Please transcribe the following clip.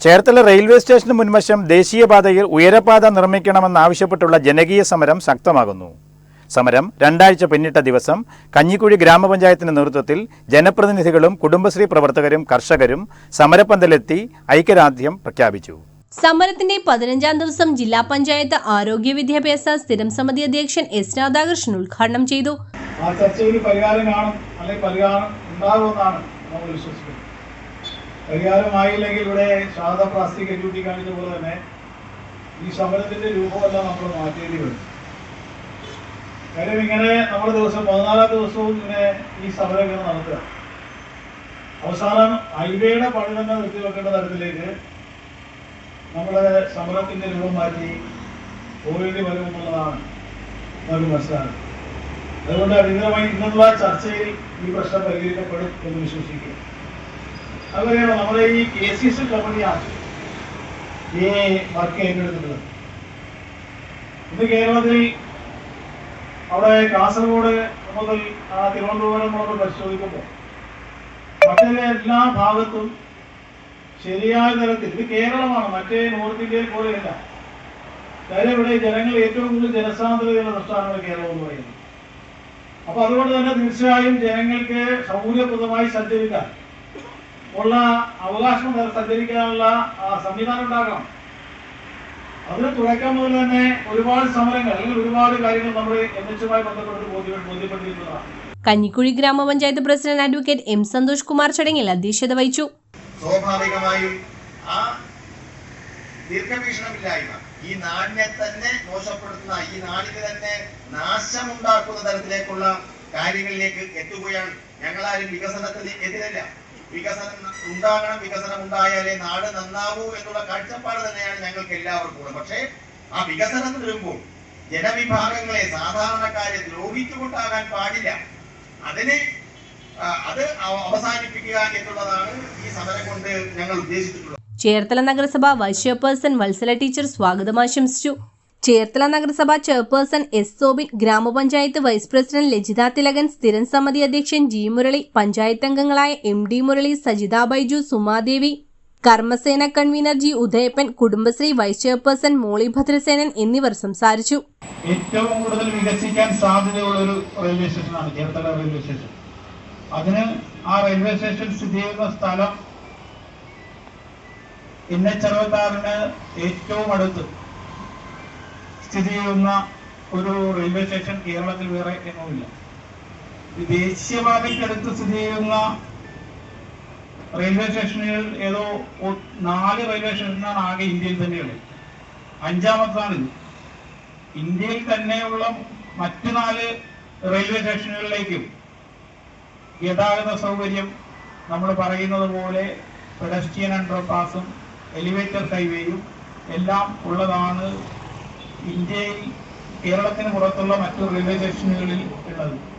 Cherthala railway സ്റ്റേഷന് മുൻവശം ദേശീയപാതയിൽ ഉയരപാത നിർമ്മിക്കണമെന്നാവശ്യപ്പെട്ടുള്ള ജനകീയ സമരം ശക്തമാകുന്നു. സമരം രണ്ടാഴ്ച പിന്നിട്ട ദിവസം കഞ്ഞിക്കുഴി ഗ്രാമപഞ്ചായത്തിന്റെ നേതൃത്വത്തിൽ ജനപ്രതിനിധികളും കുടുംബശ്രീ പ്രവർത്തകരും കർഷകരും സമരപ്പന്തലെത്തി ഐക്യദാർഢ്യം പ്രഖ്യാപിച്ചു. സമരത്തിന്റെ 15ാം ദിവസം ജില്ലാ പഞ്ചായത്ത് ആരോഗ്യ വിദ്യാഭ്യാസ സ്ഥിരം സമിതി അധ്യക്ഷൻ എസ് രാധാകൃഷ്ണൻ ഉദ്ഘാടനം ചെയ്തു. ആ ചർച്ചയിൽ പരിഹാരം കാണും, അല്ലെങ്കിൽ പരിഹാരം ഉണ്ടാകുമെന്നാണ് നമ്മൾ വിശ്വസിക്കുന്നത്. പരിഹാരമായില്ലെങ്കിൽ ഇവിടെ ശാരദ പ്ലാസ്റ്റിക് ചൂണ്ടിക്കാണിച്ച പോലെ തന്നെ ഈ സമരത്തിന്റെ രൂപമല്ല നമ്മൾ മാറ്റേണ്ടി വരും. കാര്യം ഇങ്ങനെ നമ്മൾ 14ാം ദിവസവും ഇങ്ങനെ ഈ സമരം ഇങ്ങനെ നടത്തുക, അവസാനം ഹൈവേയുടെ പണി തന്നെ നിർത്തിവെക്കേണ്ട തരത്തിലേക്ക് നമ്മുടെ സമരത്തിന്റെ രൂപം മാറ്റി പോകേണ്ടി വരുമെന്നുള്ളതാണ് നമുക്ക് മനസ്സിലാകുന്നത്. അതുകൊണ്ട് അടിയന്തരമായി ഇന്നുള്ള ചർച്ചയിൽ ഈ പ്രശ്നം പരിഹരിക്കപ്പെടും എന്ന് വിശ്വസിക്കുക. അതുപോലെയാണ് നമ്മുടെ ഈ KCC കമ്പനിയാണ് ഈ വർക്ക് ഏറ്റെടുത്തിട്ടുള്ളത്. ഇന്ന് കേരളത്തിൽ അവിടെ കാസർഗോഡ് മുതൽ തിരുവനന്തപുരം മുതൽ പരിശോധിക്കുമ്പോൾ മറ്റേ എല്ലാ ഭാഗത്തും ശരിയായ തരത്തിൽ, ഇത് കേരളമാണ്, മറ്റേ നോർത്ത് ഇന്ത്യയിൽ പോലെയല്ല. കാര്യം ഇവിടെ ജനങ്ങൾ ഏറ്റവും കൂടുതൽ ജനസാന്ദ്രതയുള്ള സംസ്ഥാനമാണ് കേരളം എന്ന് പറയുന്നത്. അപ്പൊ അതുകൊണ്ട് തന്നെ തീർച്ചയായും ജനങ്ങൾക്ക് സൗകര്യപ്രദമായി സഞ്ചരിക്കാൻ ഉള്ള അവകാശം, സഞ്ചരിക്കാനുള്ള സംവിധാനം ഉണ്ടാക്കണം. അതിന് തുടക്കം മുതൽ തന്നെ ഒരുപാട് സമരങ്ങൾ അല്ലെങ്കിൽ ഒരുപാട് കാര്യങ്ങൾ നമ്മൾ NHുമായി ബന്ധപ്പെട്ട് ബോധ്യപ്പെട്ടിട്ടുള്ളതാണ്. കഞ്ഞിക്കുഴി ഗ്രാമപഞ്ചായത്ത് president advocate M Santhosh Kumar ചടങ്ങിൽ അധ്യക്ഷത വഹിച്ചു. സ്വാഭാവികമായും ആ ദീർഘവീക്ഷണമില്ലായ്മ ഈ നാടിനെ തന്നെ മോശപ്പെടുത്തുന്ന, ഈ നാടിന് തന്നെ നാശമുണ്ടാക്കുന്ന തരത്തിലേക്കുള്ള കാര്യങ്ങളിലേക്ക് എത്തുകയാണ്. ഞങ്ങളാരും വികസനത്തിന് എതിരല്ല. വികസനം ഉണ്ടാകണം, വികസനം ഉണ്ടായാലേ നാട് നന്നാവൂ എന്നുള്ള കാഴ്ചപ്പാട് തന്നെയാണ് ഞങ്ങൾക്ക് എല്ലാവർക്കും. പക്ഷേ ആ വികസനം വരുമ്പോൾ ജനവിഭാഗങ്ങളെ, സാധാരണക്കാരെ ദ്രോഹിച്ചുകൊണ്ടാകാൻ പാടില്ല. അത് അവസാനിപ്പിക്കുക എന്നുള്ളതാണ് ഈ സമരം കൊണ്ട് ഞങ്ങൾ ഉദ്ദേശിച്ചിട്ടുള്ളത്. ചേർത്തല നഗരസഭ വൈസ് ചെയർപേഴ്സൺ വത്സല ടീച്ചർ സ്വാഗതം ആശംസിച്ചു. ചേർത്തല നഗരസഭ ചെയർപേഴ്സൺ S സോബിൻ, ഗ്രാമപഞ്ചായത്ത് വൈസ് പ്രസിഡന്റ് ലജിത തിലകൻ, സ്ഥിരം സമിതി അധ്യക്ഷൻ G മുരളി, പഞ്ചായത്ത് അംഗങ്ങളായ MD Murali, Sajitha Baiju, Sumadevi, Karmasena convener G Udayappan, Kudumbashree vice chairperson Molly Bhadrasenan എന്നിവർ സംസാരിച്ചു. ഏറ്റവും കൂടുതൽ വികസിക്കാൻ സാധ്യതയുള്ള ഒരു റെയിൽവേ സ്റ്റേഷനാണ് ചേർത്തല റെയിൽവേ സ്റ്റേഷൻ. അതിന് ആ റെയിൽവേ സ്റ്റേഷൻ സ്ഥിതി ചെയ്യുന്ന സ്ഥലം NH66 ഏറ്റവും അടുത്ത് സ്ഥിതി ചെയ്യുന്ന ഒരു റെയിൽവേ സ്റ്റേഷൻ കേരളത്തിൽ വേറെ എങ്ങുമില്ല. ദേശീയപാതയ്ക്കടുത്ത് സ്ഥിതി ചെയ്യുന്ന റെയിൽവേ സ്റ്റേഷനുകൾ ഏതോ 4 റെയിൽവേ സ്റ്റേഷനാണ് ആകെ ഇന്ത്യയിൽ തന്നെയുള്ളത്. 5ാമത്താണിത്. ഇന്ത്യയിൽ തന്നെയുള്ള മറ്റ് 4 റെയിൽവേ സ്റ്റേഷനുകളിലേക്കും ഗതാഗത സൗകര്യം നമ്മൾ പറയുന്നത് പോലെ പെഡസ്ട്രിയൻ അണ്ടർപാസും എലിവേറ്റർ ഹൈവേയും എല്ലാം ഉള്ളതാണ് ഇന്ത്യയിൽ കേരളത്തിന് പുറത്തുള്ള മറ്റു റെയിൽവേ സ്റ്റേഷനുകളിൽ ഉള്ളത്.